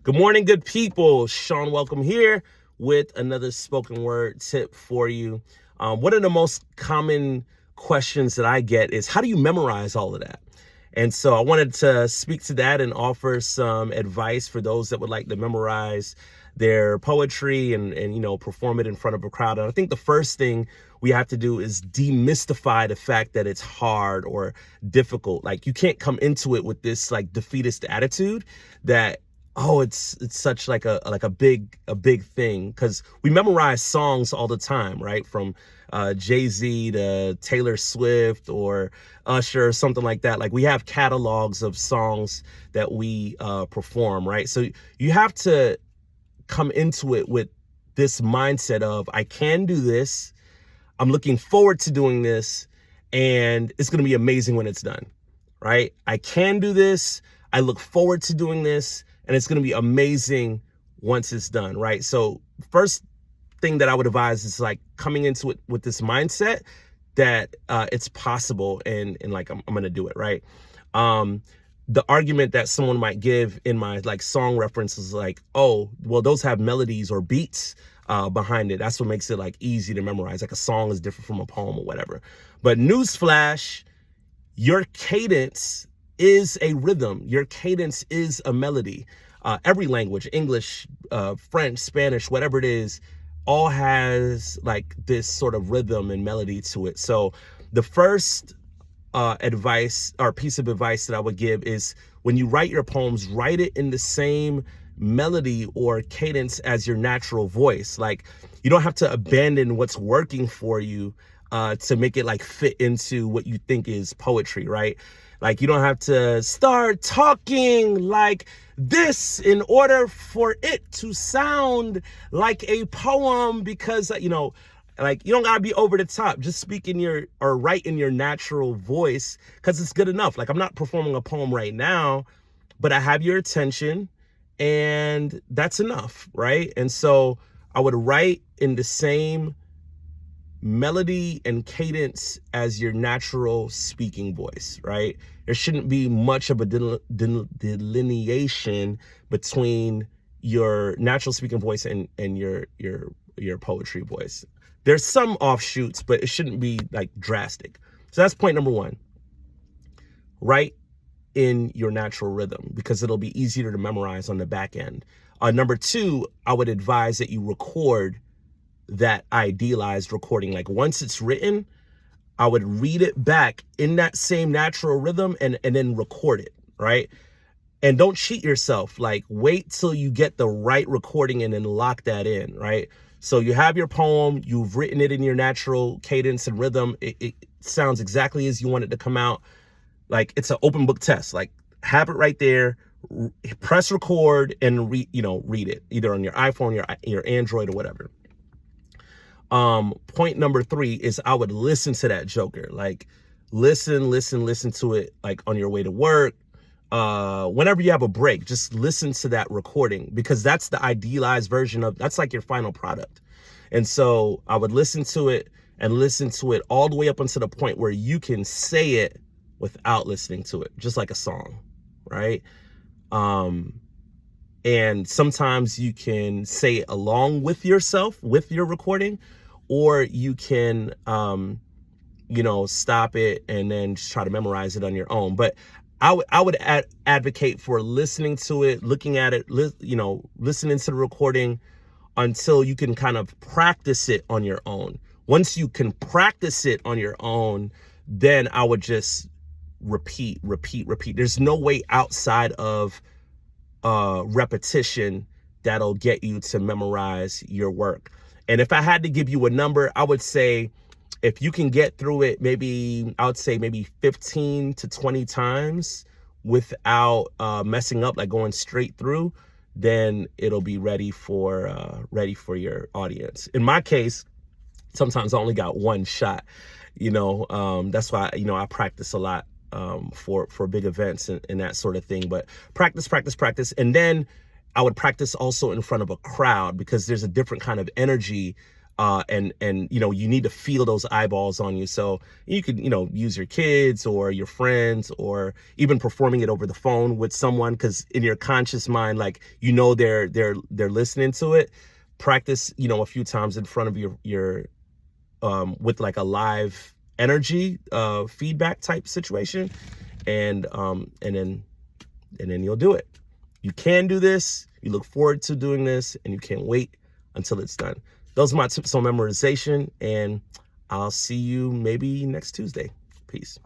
Good morning, good people. Sean Welcome here with another spoken word tip for you. One of the most common questions that I get is, how do you memorize all of that? And so I wanted to speak to that and offer some advice for those that would like to memorize their poetry and perform it in front of a crowd. And I think the first thing we have to do is demystify the fact that it's hard or difficult. Like, you can't come into it with this like defeatist attitude that, oh, it's such like a big thing, because we memorize songs all the time, right? From Jay-Z to Taylor Swift or Usher or something like that. Like, we have catalogs of songs that we perform, right? So you have to come into it with this mindset of, I can do this, I'm looking forward to doing this, and it's going to be amazing when it's done, right? I can do this, I look forward to doing this, and it's going to be amazing once it's done, right? So first thing that I would advise is like coming into it with this mindset that it's possible and like I'm going to do it, right? The argument that someone might give in my like song reference is like, oh, well, those have melodies or beats behind it. That's what makes it like easy to memorize. Like, a song is different from a poem or whatever. But newsflash, your cadence is a rhythm. Your cadence is a melody. Every language, English, French, Spanish, whatever it is, all has like this sort of rhythm and melody to it. So the first advice or piece of advice that I would give is, when you write your poems, write it in the same melody or cadence as your natural voice. Like, you don't have to abandon what's working for you to make it like fit into what you think is poetry, right? Like, you don't have to start talking like this in order for it to sound like a poem, because, like, you don't gotta be over the top. Just speak in your, or write in your natural voice, because it's good enough. Like, I'm not performing a poem right now, but I have your attention, and that's enough, right? And so I would write in the same melody and cadence as your natural speaking voice, right? There shouldn't be much of a delineation between your natural speaking voice and your poetry voice. There's some offshoots, but it shouldn't be like drastic. So that's point number one. Write in your natural rhythm, because it'll be easier to memorize on the back end. Number two, I would advise that you record that idealized recording. Like, once it's written, I would read it back in that same natural rhythm and then record it, right? And don't cheat yourself. Like, wait till you get the right recording and then lock that in, right? So you have your poem, you've written it in your natural cadence and rhythm. It sounds exactly as you want it to come out. Like, it's an open book test. Like, have it right there, press record, and read it either on your iPhone, your Android, or whatever. Point number three is, I would listen to that joker. Like, listen to it, like on your way to work. Whenever you have a break, just listen to that recording, because that's the idealized version of, that's like your final product. And so I would listen to it all the way up until the point where you can say it without listening to it, just like a song, right? And sometimes you can say it along with yourself, with your recording, or you can, stop it and then just try to memorize it on your own. But I would advocate for listening to it, looking at it, listening to the recording until you can kind of practice it on your own. Once you can practice it on your own, then I would just repeat. There's no way outside of repetition that'll get you to memorize your work. And if I had to give you a number, I would say, if you can get through it, maybe 15 to 20 times without messing up, like going straight through, then it'll be ready for your audience. In my case, sometimes I only got one shot. That's why I practice a lot for big events and that sort of thing. But practice. And then I would practice also in front of a crowd, because there's a different kind of energy And you need to feel those eyeballs on you. So you could use your kids or your friends, or even performing it over the phone with someone, because in your conscious mind, like they're listening to it. Practice a few times in front of your with like a live energy feedback type situation, and then you'll do it. You can do this. You look forward to doing this, and you can't wait until it's done. Those are my tips on memorization, and I'll see you maybe next Tuesday. Peace.